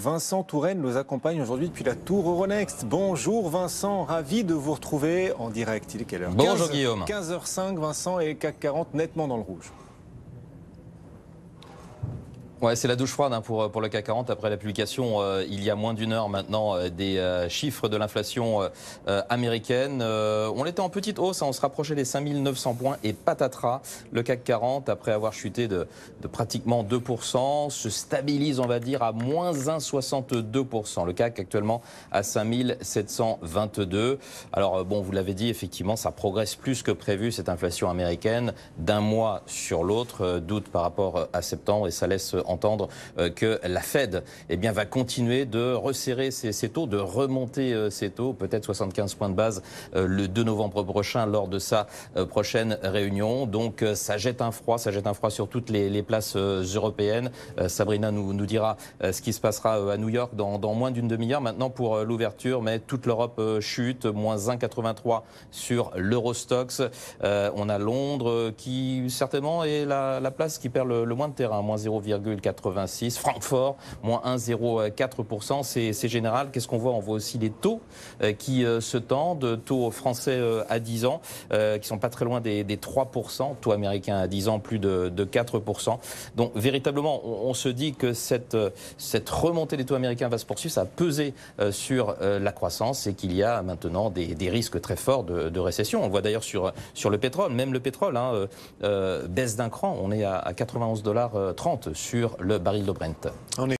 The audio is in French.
Vincent Touraine nous accompagne aujourd'hui depuis la Tour Euronext. Bonjour Vincent, ravi de vous retrouver en direct. Il est quelle heure? Bonjour Guillaume. 15h05 Vincent, et CAC 40 nettement dans le rouge. Ouais, c'est la douche froide pour le CAC 40 après la publication il y a moins d'une heure maintenant des chiffres de l'inflation américaine. On était en petite hausse, on se rapprochait des 5900 points et patatras. Le CAC 40, après avoir chuté de pratiquement 2%, se stabilise, on va dire, à moins 1,62%. Le CAC actuellement à 5722. Alors bon, vous l'avez dit, effectivement, ça progresse plus que prévu, cette inflation américaine, d'un mois sur l'autre. Doute par rapport à septembre, et ça laisse entendre que la Fed va continuer de resserrer ses taux, de remonter ses taux, peut-être 75 points de base le 2 novembre prochain lors de sa prochaine réunion. Donc ça jette un froid sur toutes les places européennes. Sabrina nous dira ce qui se passera à New York dans moins d'une demi-heure maintenant pour l'ouverture, mais toute l'Europe chute, moins 1,83 sur l'Eurostoxx. On a Londres qui certainement est la place qui perd le moins de terrain, moins 0,86. Francfort, moins 1,04%. C'est général. Qu'est-ce qu'on voit? On voit aussi les taux qui se tendent. Taux français à 10 ans qui sont pas très loin des 3%. Taux américain à 10 ans, plus de 4%. Donc véritablement, on se dit que cette remontée des taux américains va se poursuivre. Ça a pesé sur la croissance et qu'il y a maintenant des risques très forts de récession. On le voit d'ailleurs sur le pétrole. Même le pétrole baisse d'un cran. On est à 91,30 $ sur le baril de Brent.